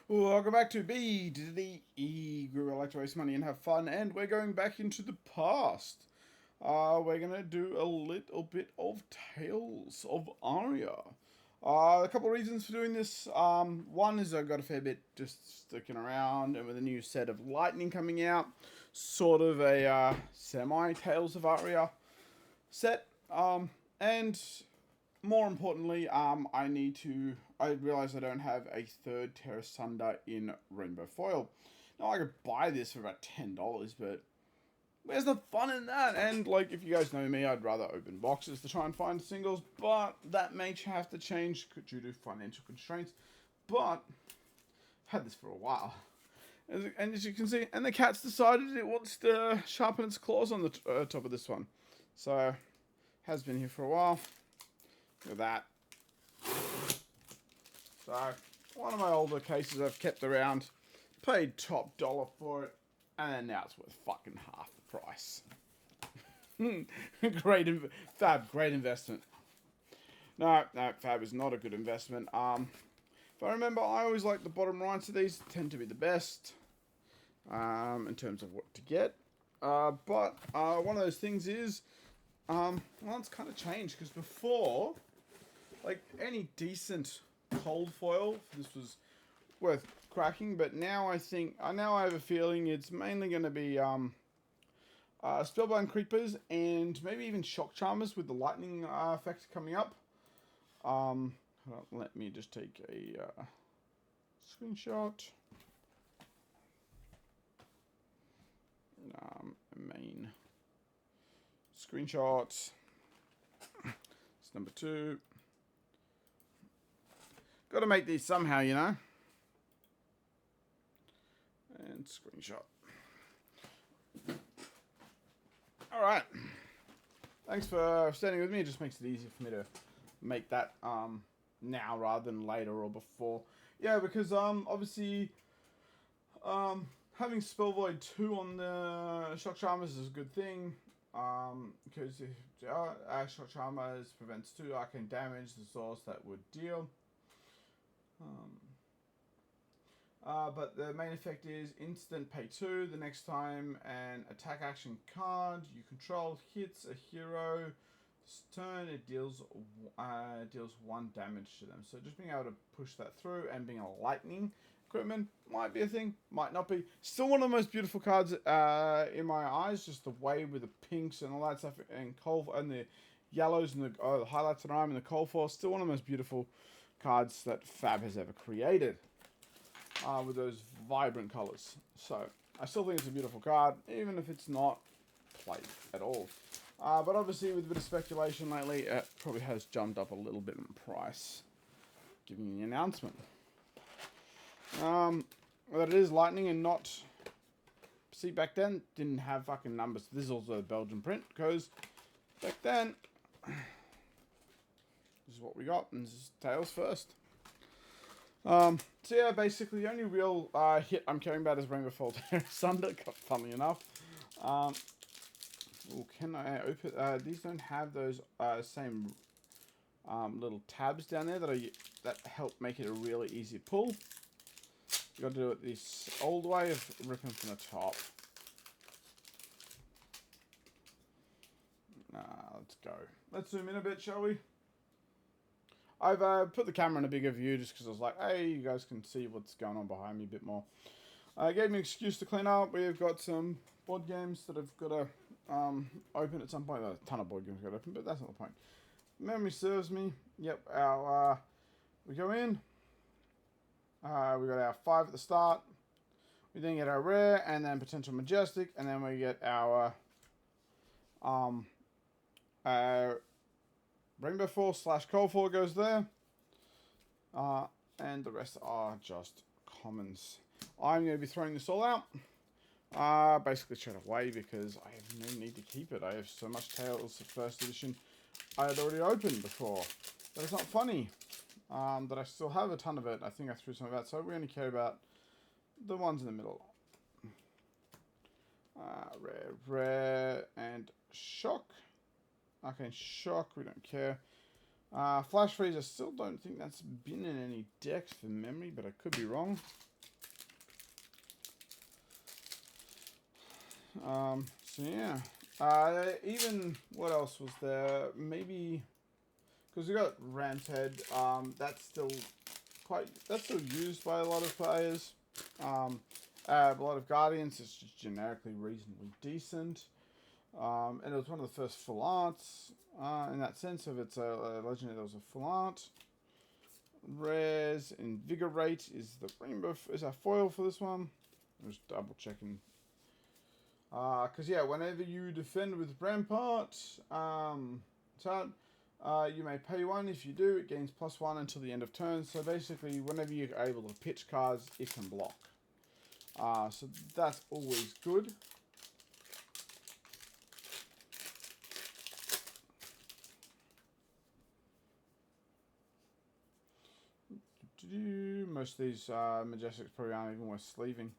Welcome back to B to the E Group. I like to waste money and have fun, and we're going back into the past. We're gonna do a little bit of Tales of Aria. A couple of reasons for doing this. One is I've got a fair bit just sticking around, and with a new set of Lightning coming out, sort of a semi Tales of Aria set. And more importantly, I realize I don't have a third Terra Sunder in Rainbow Foil. Now I could buy this for about $10, but where's the fun in that? And like, if you guys know me, I'd rather open boxes to try and find singles, but that may have to change due to financial constraints. But I've had this for a while. And as you can see, and the cat's decided it wants to sharpen its claws on the top of this one. So, has been here for a while. Look at that. So, one of my older cases I've kept around, paid top dollar for it, and now it's worth fucking half the price. Great investment. No, Fab is not a good investment. If I remember, I always like the bottom rights of these, tend to be the best, in terms of what to get. But one of those things is, well, it's kind of changed, because before, like, any decent cold foil, this was worth cracking, but now I have a feeling it's mainly going to be Spellbound Creepers and maybe even Shock Charmers with the lightning effect coming up. Let me just take a screenshot. Main screenshot. It's number 2. Got to make these somehow, you know. And screenshot. Alright. Thanks for standing with me. It just makes it easier for me to make that now rather than later or before. Yeah, because obviously having Spell Void 2 on the Shock Charmers is a good thing. Because Shock Charmers prevents 2 arcane damage, the source that would deal. But the main effect is instant pay 2 the next time an attack action card you control hits a hero this turn. It deals 1 damage to them. So just being able to push that through and being a lightning equipment might be a thing, might not be. Still one of the most beautiful cards in my eyes. Just the way with the pinks and all that stuff and the yellows and the highlights on arm and the cold force. Still one of the most beautiful cards that Fab has ever created, with those vibrant colors. So I still think it's a beautiful card, even if it's not played at all. But obviously with a bit of speculation lately, it probably has jumped up a little bit in price, giving you the announcement. That it is lightning and not... See, back then, didn't have fucking numbers. This is also a Belgian print, because back then... This is what we got, and this is Tails first. So yeah, basically the only real hit I'm caring about is Rainbow Fold Sunder, funnily enough. Can I open... these don't have those same little tabs down there that help make it a really easy pull. You got to do it this old way of ripping from the top. Let's go. Let's zoom in a bit, shall we? I've put the camera in a bigger view just because I was like, hey, you guys can see what's going on behind me a bit more. Gave me an excuse to clean up. We've got some board games that I've got to open at some point. There's a ton of board games I've got to open, but that's not the point. Memory serves me. Yep, we go in. We got our 5 at the start. We then get our rare, and then potential majestic, and then we get our Rainbow Force / Cold 4 goes there. And the rest are just commons. I'm going to be throwing this all out. Basically straight away because I have no need to keep it. I have so much Tales of First Edition I had already opened before. But it's not funny that I still have a ton of it. I think I threw some of that. So we only care about the ones in the middle. Rare, and shock. Okay, shock, we don't care. Flash freeze, I still don't think that's been in any decks from memory, but I could be wrong. So yeah. Even what else was there? Maybe because we got Ram's Head. That's still used by a lot of players. A lot of Guardians. It's just generically reasonably decent. And it was one of the first full arts. In that sense, if it's a legendary, there was a full art. Rares Invigorate is the rainbow. Is our foil for this one? I'm just double checking. Because yeah, whenever you defend with Rampart, you may pay 1. If you do, it gains +1 until the end of turn. So basically, whenever you're able to pitch cards, it can block. So that's always good. Most of these Majestics probably aren't even worth sleeving.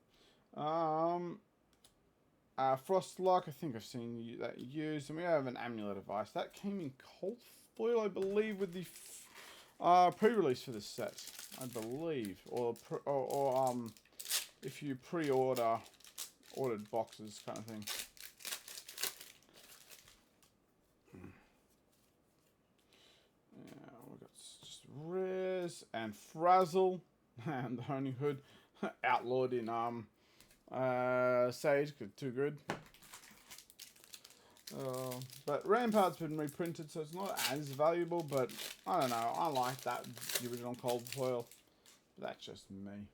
Frostlock, I think I've seen that used. And we have an Amulet of Ice. That came in cold foil, I believe, with the pre-release for this set, I believe. Or if you ordered boxes kind of thing. Yeah, we've got just Rares and Frazzle. And the Honing Hood. Outlawed in Sage, too good. But Rampart's been reprinted, so it's not as valuable, but I don't know. I like the original cold foil. But that's just me.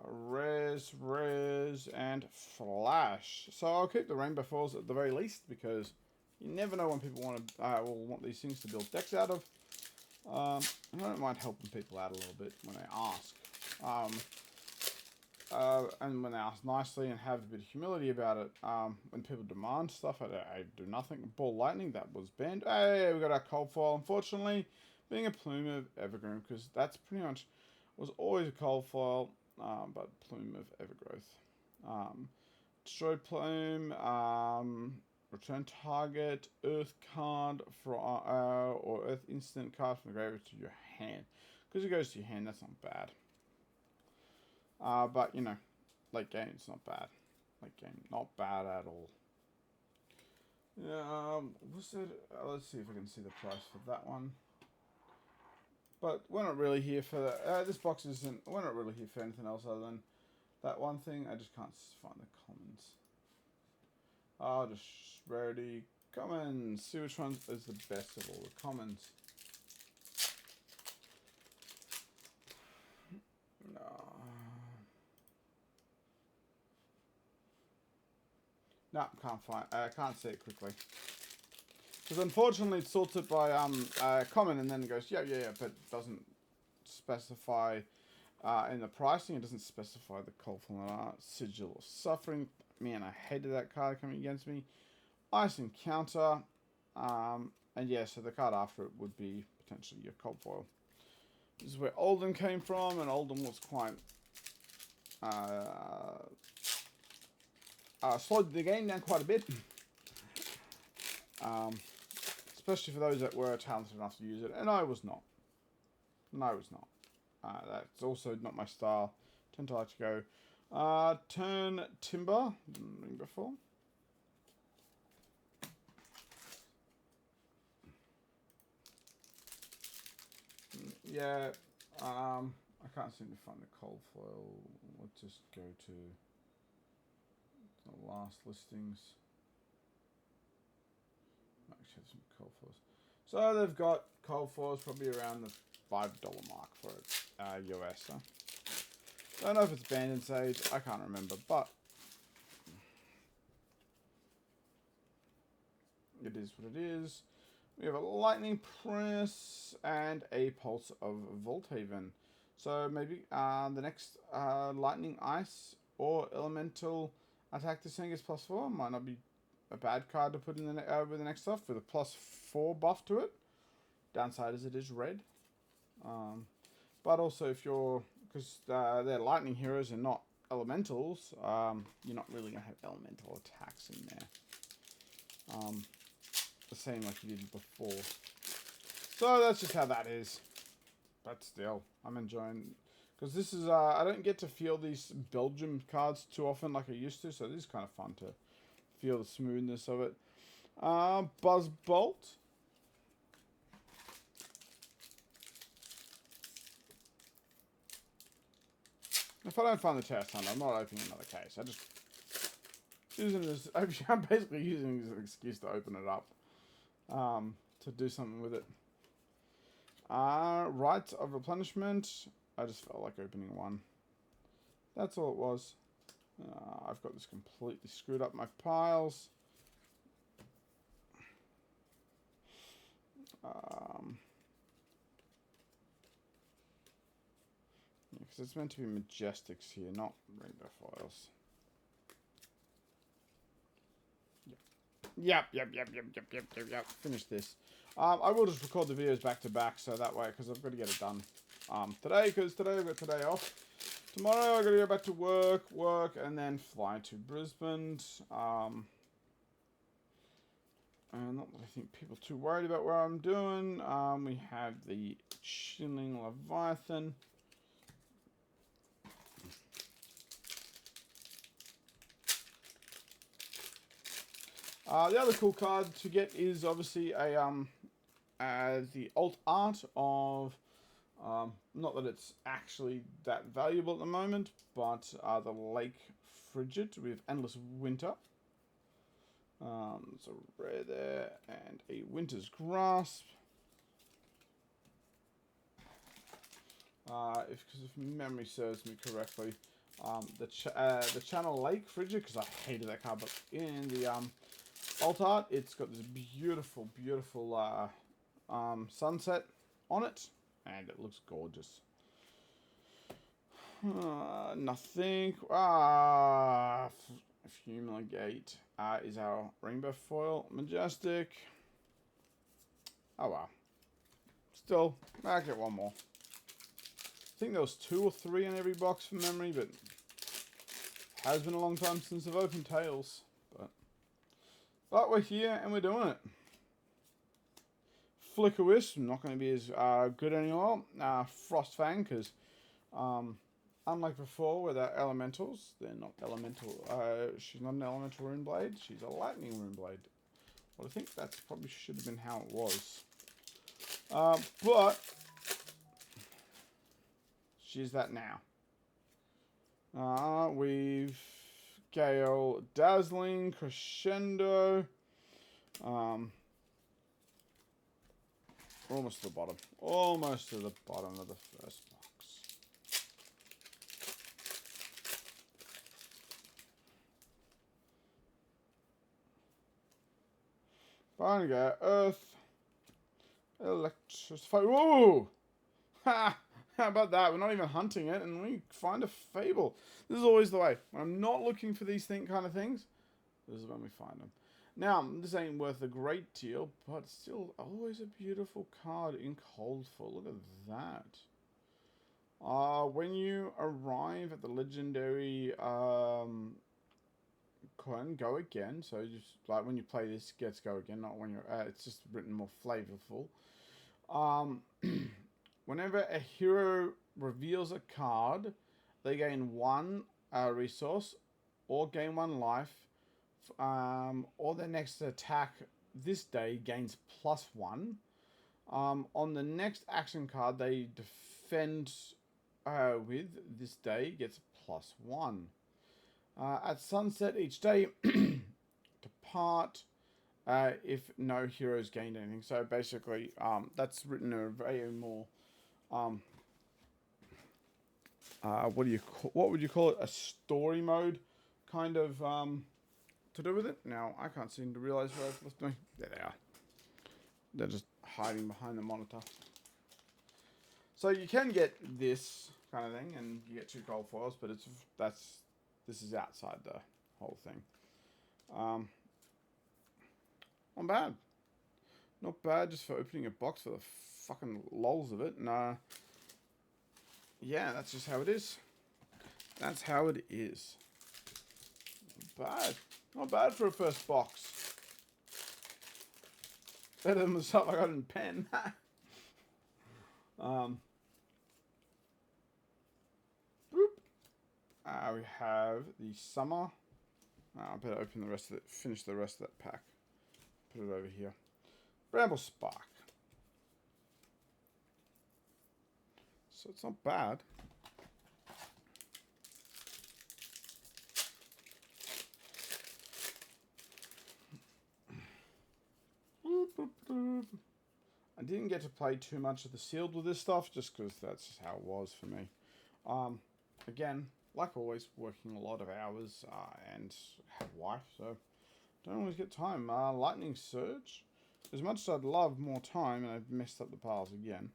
Rares, and Flash. So I'll keep the Rainbow Foils at the very least, because you never know when people will want these things to build decks out of. I don't mind helping people out a little bit when they ask. And when they ask nicely and have a bit of humility about it. When people demand stuff, I do nothing. Ball Lightning, that was banned. Hey, we got our cold foil. Unfortunately, being a Plume of Evergreen, because that's pretty much was always a cold foil, but Plume of Evergrowth. Destroy Plume, return target Earth card or Earth instant card from the graveyard to your hand. Because it goes to your hand, that's not bad. But you know, late game, it's not bad. Late game, not bad at all. What's it? Let's see if I can see the price for that one. But we're not really here for this box isn't. We're not really here for anything else other than that one thing. I just can't find the commons. Just rarity commons. See which one is the best of all the commons. No, can't find. Can't see it quickly. Because unfortunately, it's sorted by common, and then it goes yeah, but doesn't specify in the pricing. It doesn't specify the Colful Sigil of Suffering. Man, I hated that card coming against me. Ice Encounter, and yeah, so the card after it would be potentially your Cold Foil. This is where Oldhim came from, and Oldhim was quite slowed the game down quite a bit. Especially for those that were talented enough to use it, and I was not. That's also not my style. Tend to like to go turn Timber before. Yeah, I can't seem to find the cold foil. Let's just go to the last listings. Actually, some cold foils. So they've got cold foils probably around the $5 mark for it, US. Huh? Don't know if it's banned in Sage. I can't remember, but it is what it is. We have a Lightning Press and a Pulse of Volthaven. So maybe the next Lightning Ice or Elemental attack this thing is +4. Might not be a bad card to put in with the next stuff with a +4 buff to it. Downside is it is red. But also if you're, because they're lightning heroes and not elementals, you're not really going to have elemental attacks in there. The same like you did before. So that's just how that is. But still, I'm enjoying, Because this is, I don't get to feel these Belgium cards too often like I used to, so this is kind of fun to feel the smoothness of it. Buzz Bolt. If I don't find the test hunter, I'm not opening another case. I just using this. I'm basically using this as an excuse to open it up, to do something with it. Rites of replenishment. I just felt like opening one. That's all it was. I've got this completely screwed up my piles. Because it's meant to be Majestics here, not rainbow foils. Yep. Finish this. I will just record the videos back to back, so that way, because I've got to get it done today, because today I've got today off. Tomorrow I've got to go back to work, and then fly to Brisbane. And not that I think people are too worried about what I'm doing. We have the Chilling Leviathan. The other cool card to get is obviously a the alt art of, not that it's actually that valuable at the moment, but the Lake Frigid with Endless Winter. There's a rare there, and a Winter's Grasp. If memory serves me correctly, the Channel Lake Frigid, because I hated that card, but in the alt art, it's got this beautiful sunset on it, and it looks gorgeous. Nothing. Fumigate is our rainbow foil majestic. Oh wow. Still, I'll get one more. I think there was 2 or 3 in every box from memory, but has been a long time since I've opened Tales. But we're here and we're doing it. Flicker Wisp, not going to be as good anymore. Frostfang, because unlike before with our elementals, they're not elemental. She's not an elemental rune blade. She's a lightning rune blade. Well, I think that's probably should have been how it was. But she's that now. We've Gale, Dazzling, Crescendo. Almost to the bottom. Almost to the bottom of the first box. Barnaga, Earth, Electrify. Whoa! Ha! How about that? We're not even hunting it, and we find a Fable. This is always the way. When I'm not looking for these kind of things, this is when we find them. Now, this ain't worth a great deal, but still always a beautiful card in Coldfall. Look at that. When you arrive at the legendary coin, go again. So just like when you play this, gets go again, not when you're. It's just written more flavorful. Whenever a hero reveals a card, they gain 1 resource or gain 1 life. Or their next attack this day gains +1. On the next action card they defend with this day gets +1. At sunset each day, depart if no heroes gained anything. So basically, that's written a very more what would you call it? A story mode kind of to do with it. Now I can't seem to realize where I've left me. There they are. They're just hiding behind the monitor. So you can get this kind of thing, and you get 2 gold foils, but this is outside the whole thing. Not bad. Not bad just for opening a box for the fucking lols of it. And yeah, that's just how it is. That's how it is. Not bad. Not bad for a first box. Better than the stuff I got in pen. We have the summer. I better open the rest of it, finish the rest of that pack. Put it over here. Bramble Spark. So it's not bad. I didn't get to play too much of the sealed with this stuff, just because that's just how it was for me. Again, like always, working a lot of hours and have wife, so don't always get time. Lightning Surge. As much as I'd love more time, and I've messed up the piles again.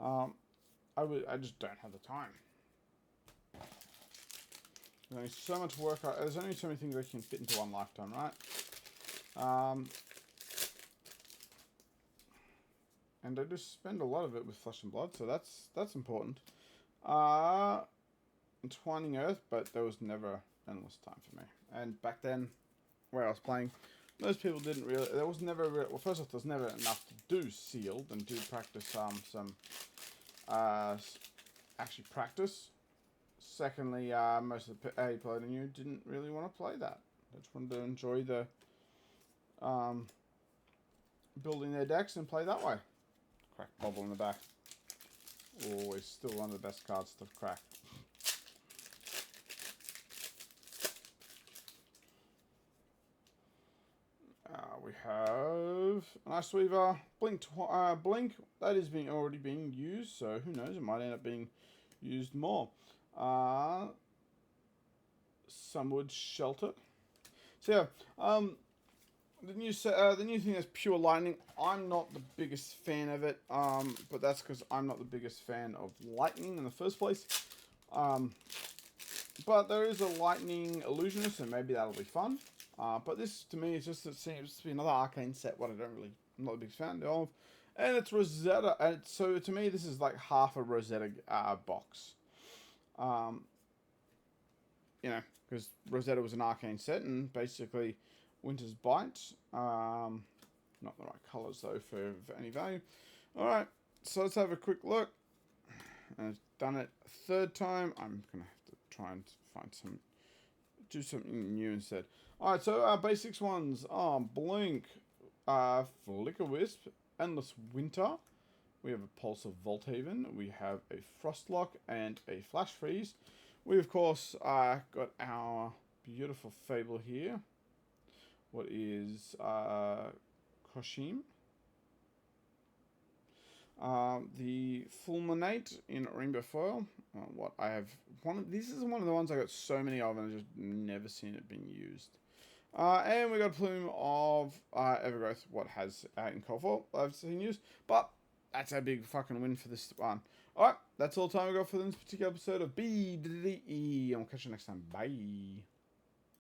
I just don't have the time. There's only so much work. There's only so many things I can fit into one lifetime, right? And I just spend a lot of it with Flesh and Blood, so that's important. Entwining Earth, but there was never endless time for me. And back then, where I was playing, most people didn't really. There was never. Well, first off, there was never enough to do sealed and do practice some actually practice. Secondly, most of the people I knew didn't really want to play that. They just wanted to enjoy the building their decks and play that way. Crack bubble in the back. Always still one of the best cards to crack. We have an Ice Weaver, Blink. That is already being used, so who knows? It might end up being used more. Sunwood Shelter. So yeah, the new thing is Pure Lightning. I'm not the biggest fan of it, but that's because I'm not the biggest fan of lightning in the first place. But there is a lightning illusionist, and maybe that'll be fun. But this, to me, is just, it seems to be another arcane set, what I'm not a big fan of. And it's Rosetta, and so to me, this is like half a Rosetta box. You know, because Rosetta was an arcane set, and basically Winter's Bite. Not the right colours, though, for any value. Alright, so let's have a quick look. And I've done it a third time. I'm going to have to try and do something new instead. Alright, so our basics ones are Blink, Flicker Wisp, Endless Winter. We have a Pulse of Volthaven. We have a Frostlock and a Flash Freeze. We, of course, got our beautiful Fable here. What is Koshim? The Fulminate in Rainbow Foil. What I have this is one of the ones I got so many of, and I've just never seen it being used. And we got a Plume of Evergrowth. What has in Cold Foil I've seen used, but that's a big fucking win for this one. All right, that's all the time we got for this particular episode of BDE. I'll catch you next time. Bye.